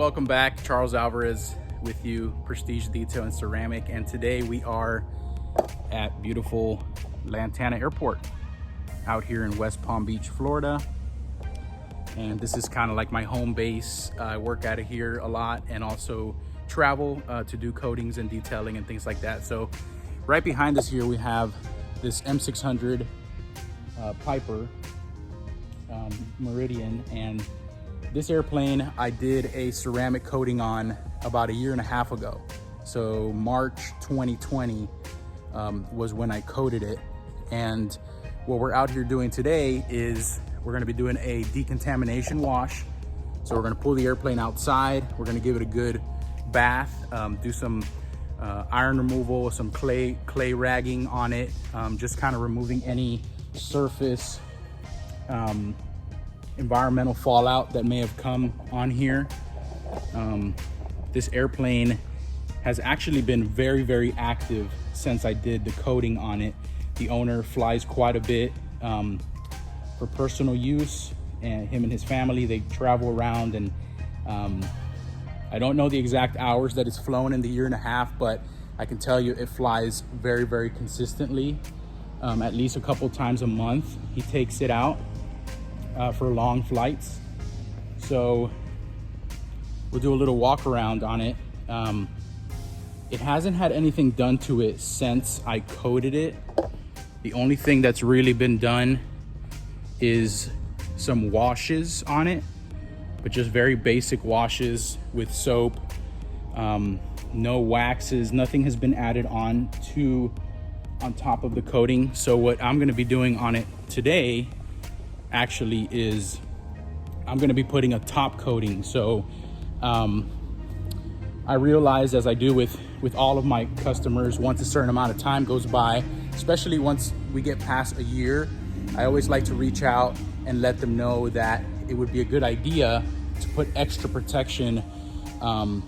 welcome back. Charles Alvarez with you, Prestige Detail and Ceramic, and today we are at beautiful Lantana Airport out here in West Palm Beach, Florida. And this is kind of like my home base. I work out of here a lot and also travel to do coatings and detailing and things like that. So right behind us here we have this M600 Piper Meridian, and this airplane I did a ceramic coating on about 1.5 years ago. So March 2020 was when I coated it. And what we're out here doing today is we're gonna be doing a decontamination wash. So we're gonna pull the airplane outside. We're gonna give it a good bath, do some iron removal, some clay ragging on it, just kind of removing any surface environmental fallout that may have come on here. This airplane has actually been very, very active since I did the coating on it. The owner flies quite a bit for personal use, and him and his family, they travel around, and I don't know the exact hours that it's flown in the 1.5 years, but I can tell you it flies very, very consistently. At least a couple times a month he takes it out for long flights. So we'll do a little walk around on it. It hasn't had anything done to it since I coated it. The only thing that's really been done is some washes on it, but just very basic washes with soap. No waxes, nothing has been added on top of the coating. So what I'm gonna be doing on it today actually is I'm gonna be putting a top coating. So I realized, as I do with all of my customers, once a certain amount of time goes by, especially once we get past 1 year, I always like to reach out and let them know that it would be a good idea to put extra protection on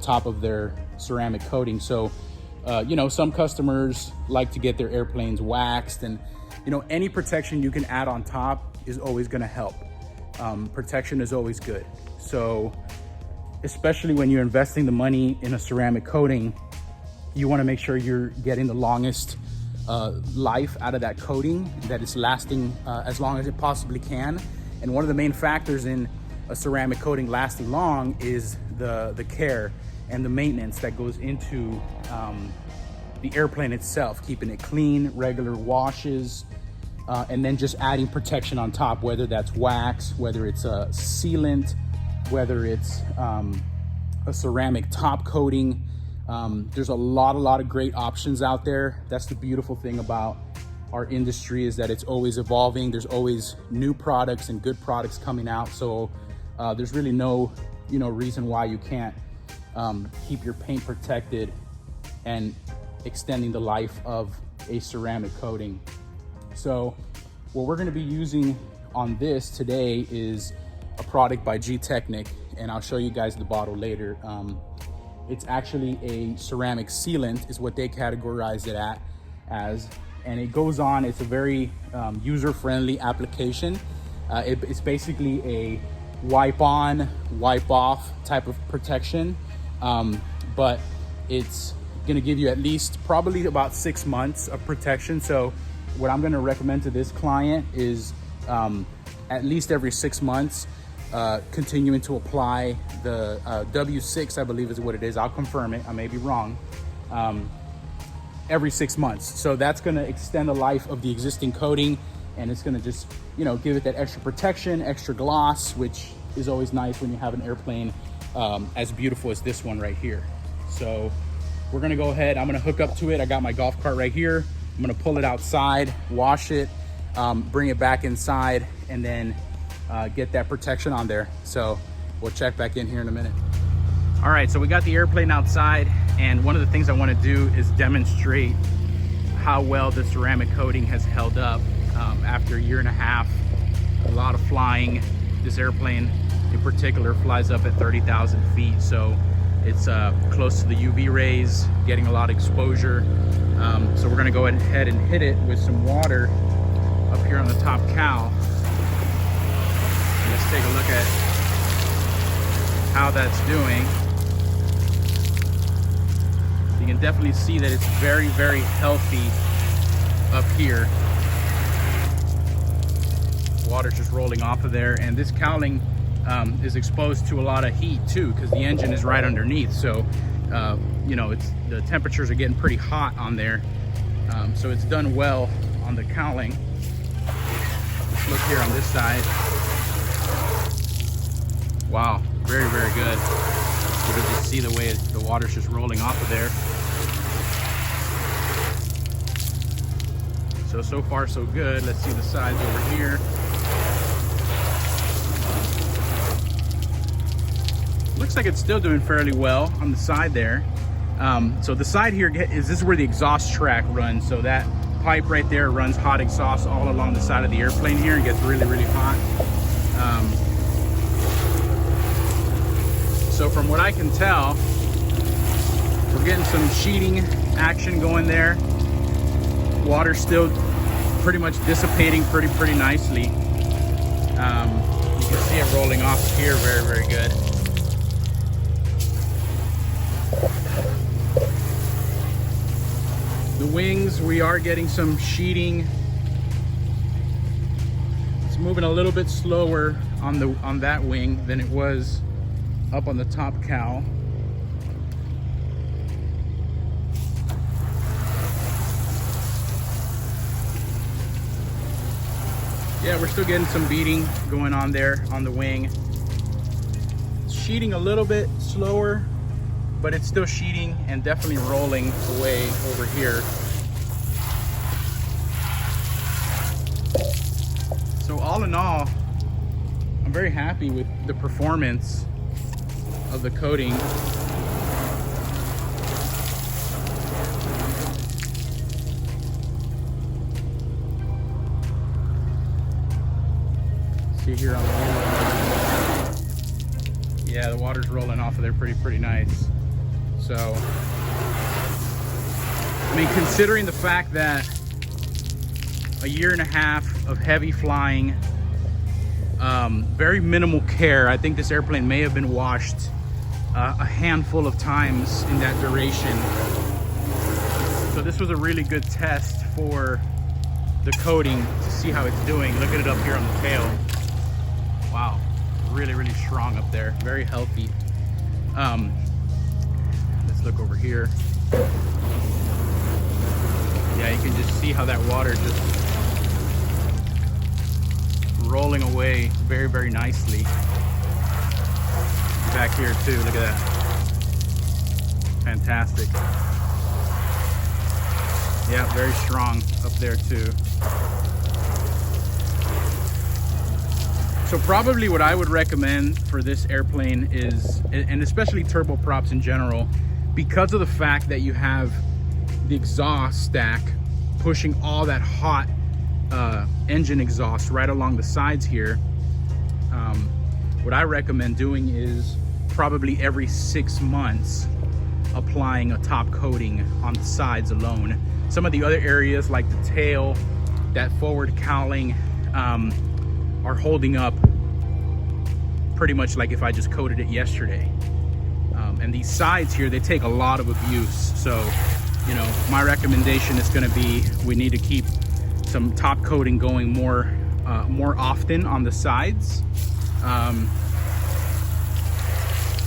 top of their ceramic coating. So you know, some customers like to get their airplanes waxed, and you know, any protection you can add on top is always gonna help. Protection is always good. So especially when you're investing the money in a ceramic coating, you wanna make sure you're getting the longest life out of that coating, that it's lasting as long as it possibly can. And one of the main factors in a ceramic coating lasting long is the care and the maintenance that goes into the airplane itself, keeping it clean, regular washes, and then just adding protection on top, whether that's wax, whether it's a sealant, whether it's a ceramic top coating. There's a lot of great options out there. That's the beautiful thing about our industry, is that it's always evolving. There's always new products and good products coming out. So there's really no reason why you can't keep your paint protected and extending the life of a ceramic coating. So what we're going to be using on this today is a product by G-Technic, and I'll show you guys the bottle later. It's actually a ceramic sealant is what they categorize it as, and it goes on. It's a very user-friendly application. It's basically a wipe on, wipe off type of protection, but it's gonna give you at least probably about 6 months of protection. So what I'm gonna recommend to this client is at least every 6 months, continuing to apply the W6, I believe is what it is. I'll confirm it, I may be wrong. Every 6 months. So that's gonna extend the life of the existing coating, and it's gonna just, give it that extra protection, extra gloss, which is always nice when you have an airplane as beautiful as this one right here. So we're gonna go ahead, I'm gonna hook up to it. I got my golf cart right here. I'm gonna pull it outside, wash it, bring it back inside, and then get that protection on there. So we'll check back in here in a minute. All right, so we got the airplane outside, and one of the things I wanna do is demonstrate how well the ceramic coating has held up after 1.5 years. A lot of flying. This airplane in particular flies up at 30,000 feet. So it's close to the UV rays, getting a lot of exposure. So we're gonna go ahead and hit it with some water up here on the top cowl. Let's take a look at how that's doing. You can definitely see that it's very, very healthy up here. Water's just rolling off of there, and this cowling is exposed to a lot of heat too, because the engine is right underneath. So you know, the temperatures are getting pretty hot on there. So it's done well on the cowling. Let's look here on this side. Wow, very, very good. You can just see the way the water's just rolling off of there. So far so good. Let's see the sides over here. Looks like it's still doing fairly well on the side there. So the side here this is where the exhaust track runs. So that pipe right there runs hot exhaust all along the side of the airplane here and gets really, really hot. So from what I can tell, we're getting some sheeting action going there. Water's still pretty much dissipating pretty nicely. You can see it rolling off here very, very good. The wings, we are getting some sheeting. It's moving a little bit slower on that wing than it was up on the top cowl. Yeah, we're still getting some beating going on there on the wing. It's sheeting a little bit slower, but it's still sheeting and definitely rolling away over here. So all in all, I'm very happy with the performance of the coating. See here on the wheel. Yeah, the water's rolling off of there pretty nice. So, I mean, considering the fact that a year and a half of heavy flying, very minimal care. I think this airplane may have been washed a handful of times in that duration. So this was a really good test for the coating to see how it's doing. Look at it up here on the tail. Wow, really strong up there, very healthy. Let's look over here. Yeah, you can just see how that water just rolling away very nicely. Back here too, look at that. Fantastic. Yeah, very strong up there too. So probably what I would recommend for this airplane is, and especially turboprops in general, because of the fact that you have the exhaust stack pushing all that hot engine exhaust right along the sides here, what I recommend doing is probably every 6 months applying a top coating on the sides alone. Some of the other areas like the tail, that forward cowling, are holding up pretty much like if I just coated it yesterday. And these sides here, they take a lot of abuse. So, you know, my recommendation is gonna be, we need to keep some top coating going more often on the sides.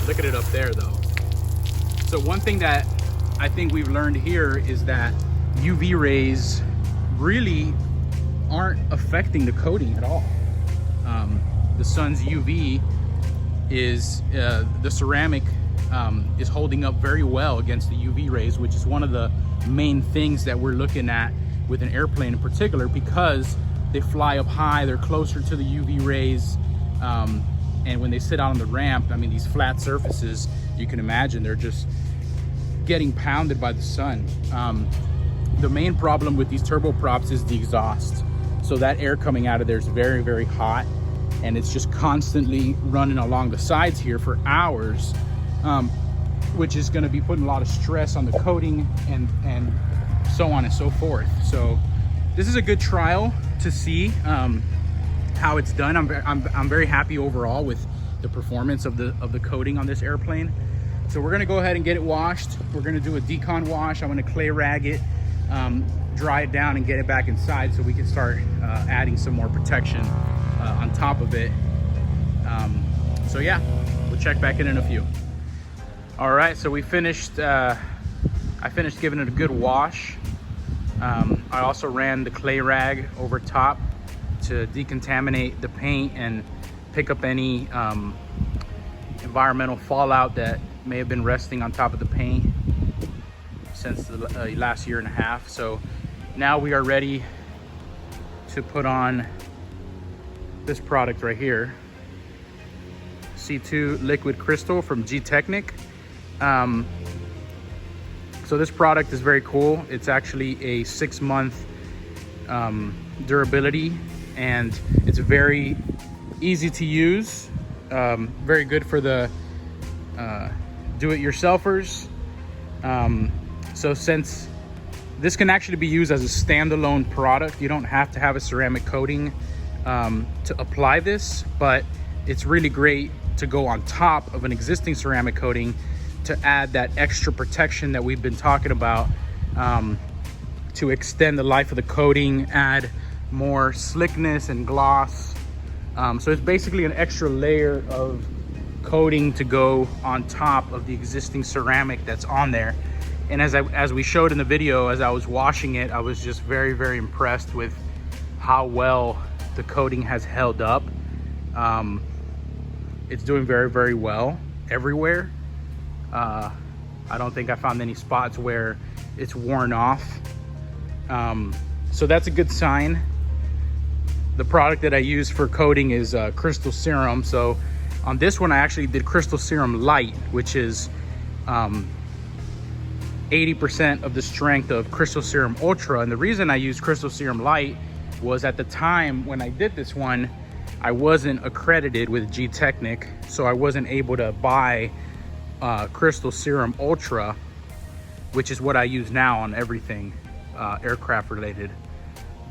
Look at it up there though. So one thing that I think we've learned here is that UV rays really aren't affecting the coating at all. The sun's UV is, the ceramic is holding up very well against the UV rays, which is one of the main things that we're looking at with an airplane in particular, because they fly up high, they're closer to the UV rays, and when they sit out on the ramp, I mean, these flat surfaces, you can imagine they're just getting pounded by the sun. The main problem with these turboprops is the exhaust. So that air coming out of there is very hot, and it's just constantly running along the sides here for hours, which is going to be putting a lot of stress on the coating and so on and so forth. So this is a good trial to see how it's done. I'm very happy overall with the performance of the coating on this airplane. So we're gonna go ahead and get it washed. We're gonna do a decon wash. I'm gonna clay rag it, dry it down, and get it back inside so we can start adding some more protection on top of it. So yeah, we'll check back in a few. All right, so we finished, I finished giving it a good wash. I also ran the clay rag over top to decontaminate the paint and pick up any environmental fallout that may have been resting on top of the paint since the last year and a half. So now we are ready to put on this product right here, C2 liquid crystal from G-Technic. So this product is very cool. It's actually a 6-month durability, and it's very easy to use. Very good for the do-it-yourselfers. So since this can actually be used as a standalone product, you don't have to have a ceramic coating to apply this, but it's really great to go on top of an existing ceramic coating to add that extra protection that we've been talking about, to extend the life of the coating, add more slickness and gloss. So it's basically an extra layer of coating to go on top of the existing ceramic that's on there. And as we showed in the video, as I was washing it, I was just very, very impressed with how well the coating has held up. It's doing very, very well everywhere. I don't think I found any spots where it's worn off. So that's a good sign. The product that I use for coating is Crystal Serum. So on this one, I actually did Crystal Serum Light, which is 80% of the strength of Crystal Serum Ultra. And the reason I used Crystal Serum Light was, at the time when I did this one, I wasn't accredited with G-Technic, so I wasn't able to buy Crystal Serum Ultra, which is what I use now on everything aircraft related.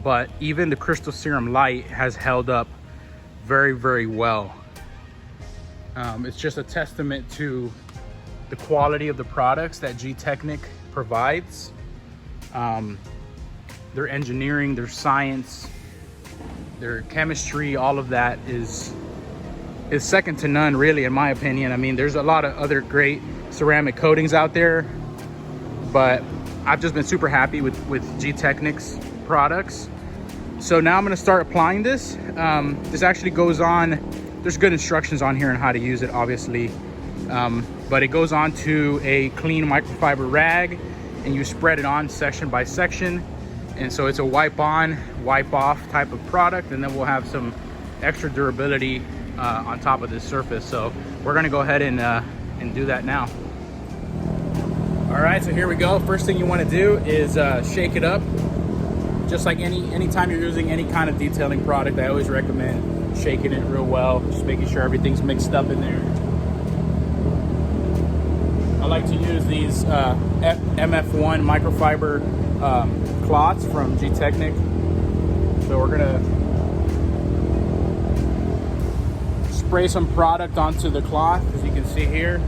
But even the Crystal Serum Light has held up very, very well. It's just a testament to the quality of the products that G-Technic provides. Their engineering, their science, their chemistry, all of that is second to none, really, in my opinion. I mean, there's a lot of other great ceramic coatings out there, but I've just been super happy with G-Technic's products. So now I'm gonna start applying this. This actually goes on, there's good instructions on here on how to use it, obviously. But it goes on to a clean microfiber rag, and you spread it on section by section. And so it's a wipe on, wipe off type of product, and then we'll have some extra durability on top of this surface. So we're gonna go ahead and do that now. All right, so here we go. First thing you wanna do is shake it up. Just like anytime you're using any kind of detailing product, I always recommend shaking it real well, just making sure everything's mixed up in there. I like to use these MF1 microfiber cloths from G-Technic. So we're gonna spray some product onto the cloth, as you can see here.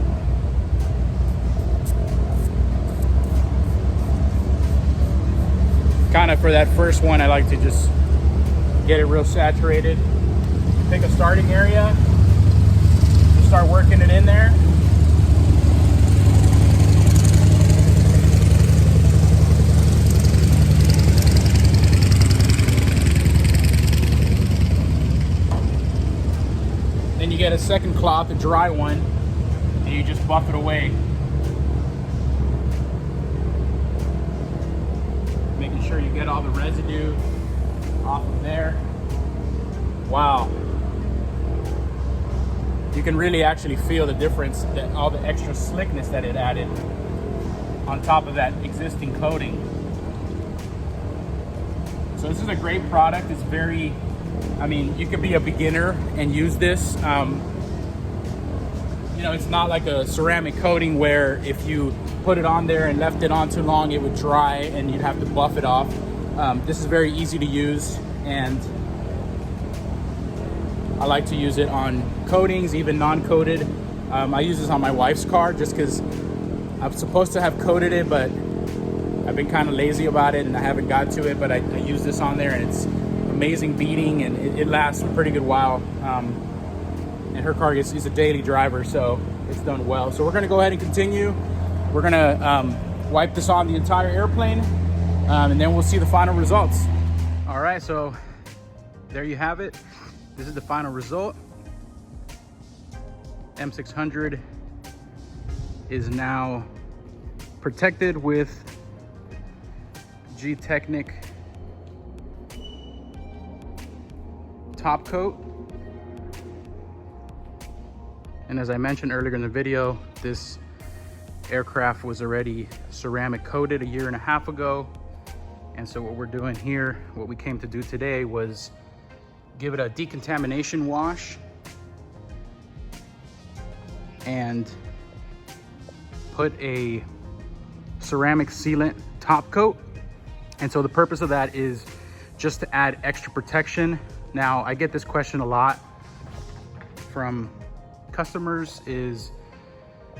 Kind of for that first one, I like to just get it real saturated. Pick a starting area, just start working it in there. Then you get a second cloth, a dry one, and you just buff it away. Making sure you get all the residue off of there. Wow. You can really actually feel the difference, that all the extra slickness that it added on top of that existing coating. So this is a great product. It's very, I mean, you could be a beginner and use this. You know, it's not like a ceramic coating where if you put it on there and left it on too long, it would dry and you'd have to buff it off. This is very easy to use, and I like to use it on coatings, even non-coated. I use this on my wife's car just because I'm supposed to have coated it, but I've been kind of lazy about it and I haven't got to it, but I use this on there and it's amazing beating, and it lasts a pretty good while. And her car is a daily driver, so it's done well. So we're gonna go ahead and continue. We're gonna wipe this on the entire airplane, and then we'll see the final results. All right, so there you have it. This is the final result. M600 is now protected with G-Technic top coat. And as I mentioned earlier in the video, this aircraft was already ceramic coated a year and a half ago. And so what we're doing here, what we came to do today, was give it a decontamination wash and put a ceramic sealant top coat. And so the purpose of that is just to add extra protection. Now, I get this question a lot from customers is,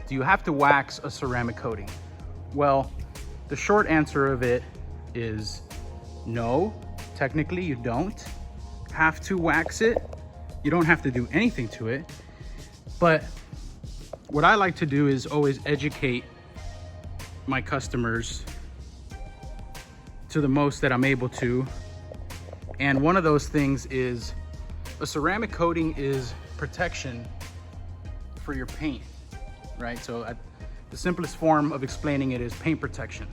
do you have to wax a ceramic coating? Well, the short answer of it is no, technically you don't have to wax it. You don't have to do anything to it. But what I like to do is always educate my customers to the most that I'm able to. And one of those things is a ceramic coating is protection for your paint, right? So the simplest form of explaining it is paint protection.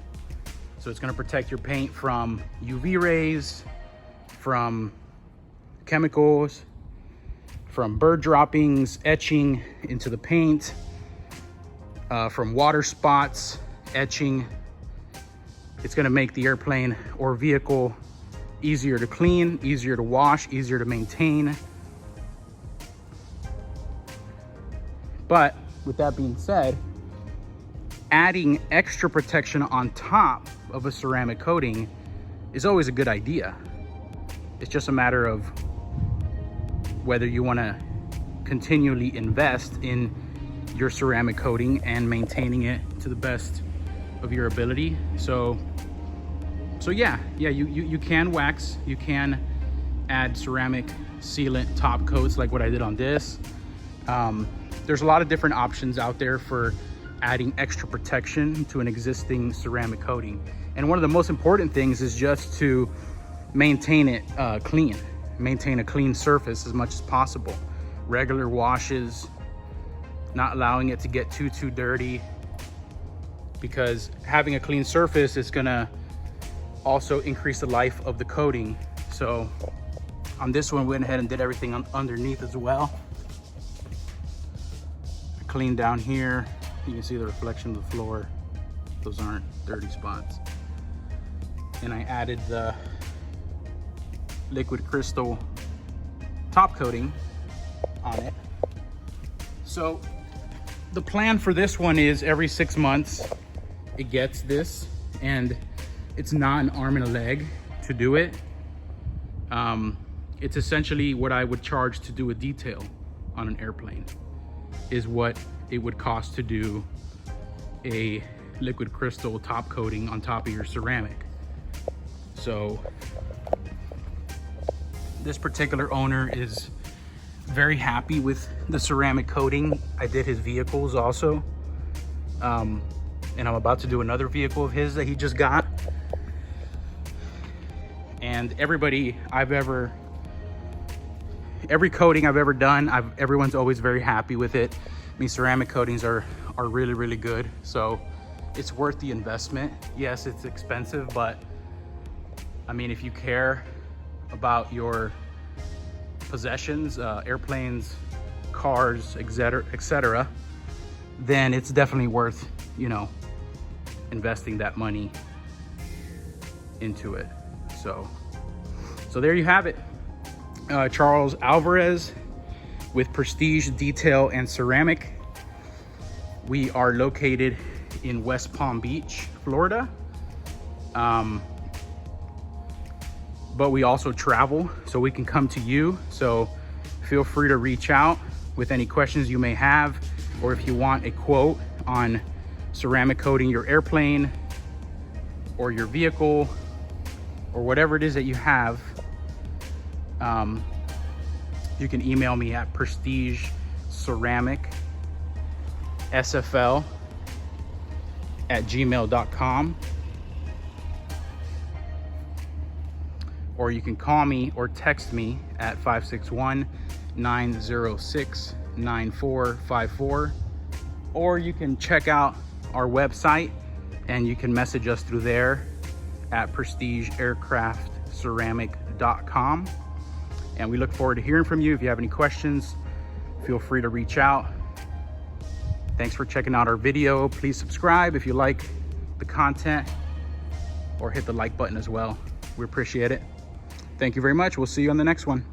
So it's gonna protect your paint from UV rays, from chemicals, from bird droppings, etching into the paint, from water spots, etching. It's gonna make the airplane or vehicle easier to clean, easier to wash, easier to maintain. But with that being said, adding extra protection on top of a ceramic coating is always a good idea. It's just a matter of whether you want to continually invest in your ceramic coating and maintaining it to the best of your ability. So yeah, you can wax, you can add ceramic sealant top coats like what I did on this. There's a lot of different options out there for adding extra protection to an existing ceramic coating. And one of the most important things is just to maintain it clean, maintain a clean surface as much as possible. Regular washes, not allowing it to get too dirty, because having a clean surface is gonna also increase the life of the coating. So on this one, we went ahead and did everything underneath as well. I cleaned down here. You can see the reflection of the floor. Those aren't dirty spots. And I added the liquid crystal top coating on it. So the plan for this one is every 6 months it gets this, and it's not an arm and a leg to do it. It's essentially what I would charge to do a detail on an airplane is what it would cost to do a liquid crystal top coating on top of your ceramic. So this particular owner is very happy with the ceramic coating. I did his vehicles also. And I'm about to do another vehicle of his that he just got. And every coating I've ever done, everyone's always very happy with it. I mean, ceramic coatings are really, really good. So it's worth the investment. Yes, it's expensive, but I mean, if you care about your possessions, airplanes, cars, etc., then it's definitely worth, you know, investing that money into it. So there you have it. Charles Alvarez with Prestige Detail and Ceramic. We are located in West Palm Beach, Florida. But we also travel, so we can come to you. So feel free to reach out with any questions you may have, or if you want a quote on ceramic coating your airplane or your vehicle or whatever it is that you have, you can email me at prestigeceramicsfl@gmail.com, or you can call me or text me at 561-906-9454, or you can check out our website and you can message us through there at prestigeaircraftceramic.com. And we look forward to hearing from you. If you have any questions, feel free to reach out. Thanks for checking out our video. Please subscribe if you like the content, or hit the like button as well. We appreciate it. Thank you very much. We'll see you on the next one.